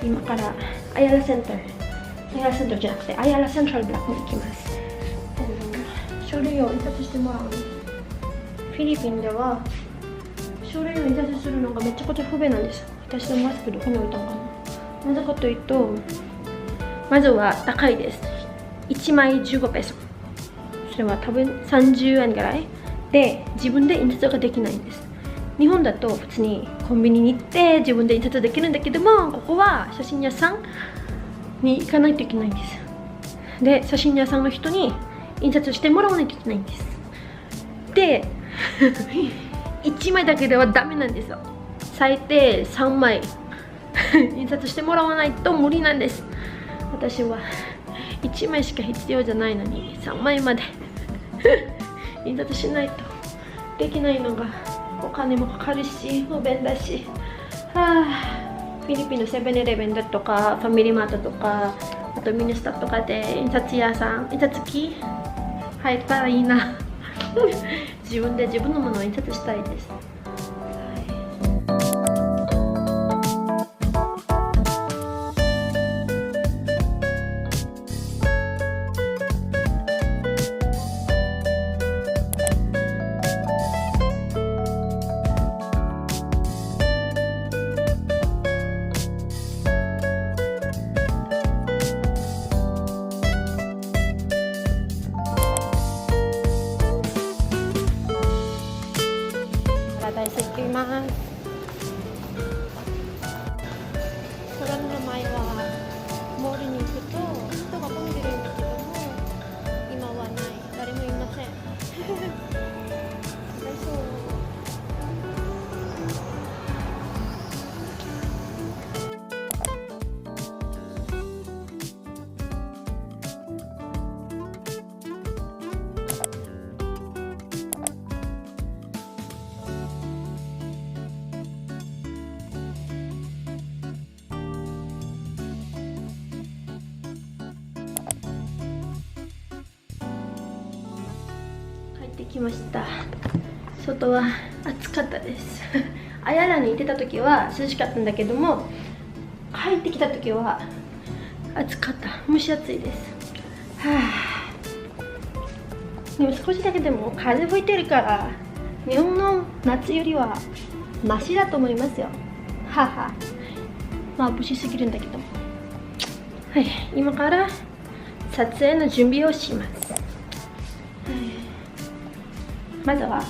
今からアヤラセンターじゃなくてアヤラセントラルブラックに行きます。書類を印刷してもらうの。フィリピンでは書類を印刷するのがめちゃくちゃ不便なんです。私のマスクどこに置いたのかな。なぜかというと、まずは高いです。1枚15ペソ。それは多分30円ぐらいで自分で印刷ができないんです。日本だと普通にコンビニに行って自分で印刷できるんだけども、ここは写真屋さんに行かないといけないんです。で、写真屋さんの人に印刷してもらわないといけないんです。で1枚だけではダメなんですよ。最低3枚印刷してもらわないと無理なんです。私は1枚しか必要じゃないのに3枚まで印刷しないとできないのがお金もかかるし不便だし、フィリピンのセブンイレブンだとかファミリーマートとかあとミニストとかで印刷屋さん、印刷機入ったらいいな自分で自分のものを印刷したいです。パラダイス行きます。空の前はモールに行くと人が混んでるんだけども、今はない、誰もいません大丈夫。帰ってきました。外は暑かったですアヤラに行ってた時は涼しかったんだけども、帰ってきた時は暑かった。蒸し暑いです。でも少しだけでも風吹いてるから日本の夏よりはマシだと思いますよ。まあ、眩しすぎるんだけども。はい、今から撮影の準備をします。まずは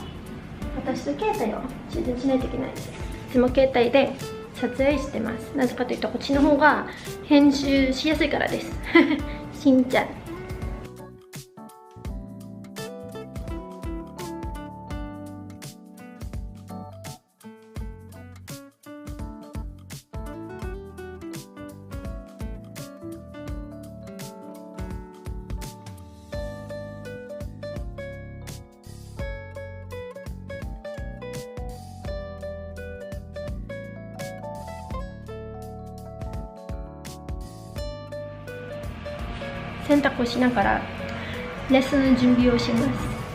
私と携帯を充電しないといけないです。いつも携帯で撮影してます。なぜかというとこっちの方が編集しやすいからですしんちゃん。洗濯をしながらレッスンの準備をします。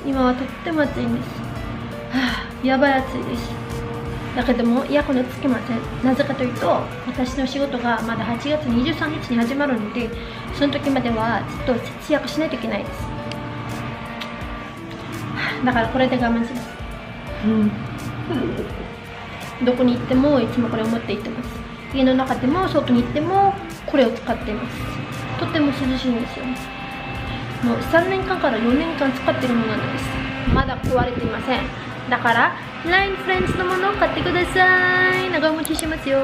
今はとっても暑いんです。やばい暑いです。だけどもエアコンをつけません。なぜかというと私の仕事がまだ8月23日に始まるので、その時まではずっと節約しないといけないです。だからこれで我慢します。どこに行ってもいつもこれを持って行ってます。家の中でも外に行ってもこれを使っています。とっても涼しいんですよ。もう3年間から4年間使ってるものなんです。まだ壊れていません。だから LINE フレンズのものを買ってください。長持ちしますよ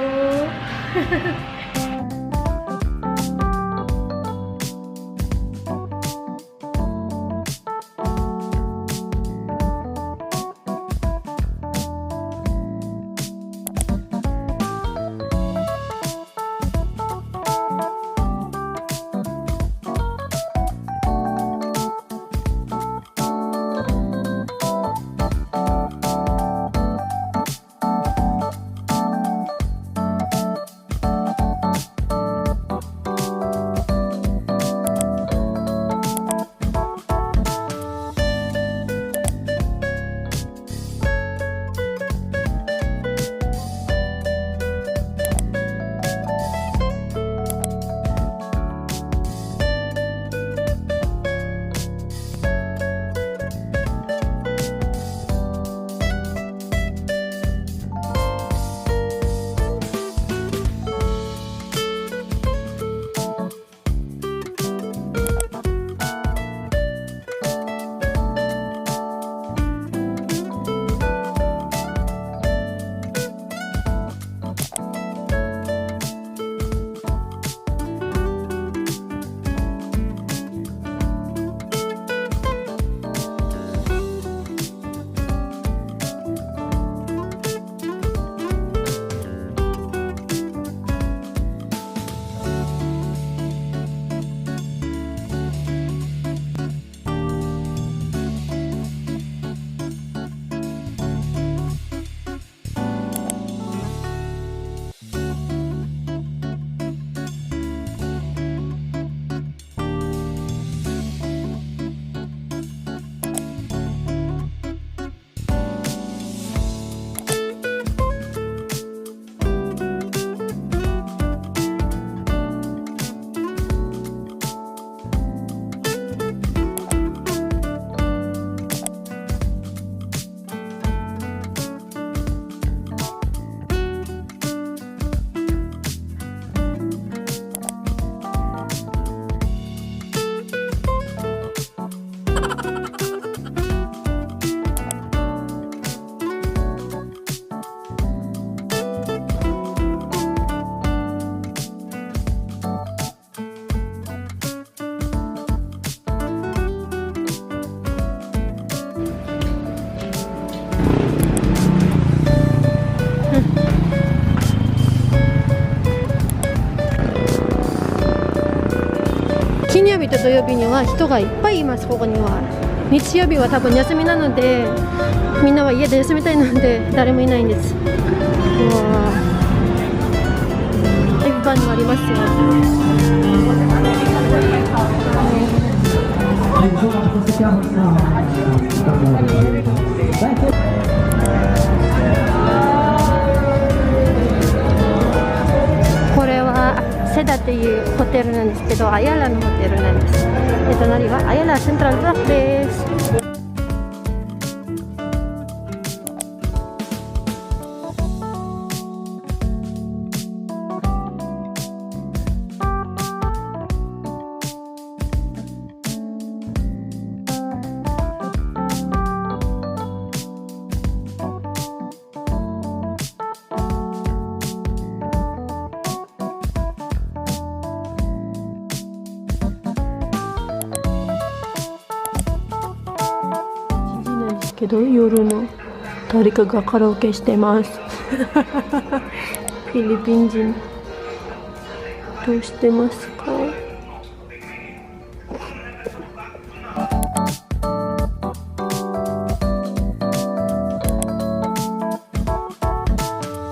金曜日と土曜日には人がいっぱいいます。ここには日曜日は多分休みなので、みんなは家で休みたいので誰もいないんです。うわー、いっぱいありますよ。これはセダっていうホテルなんですけど、アヤラのホテルなんです。で、隣はアヤラセントラルブラックです。けど夜の誰かがカラオケしてますフィリピン人どうしてますか？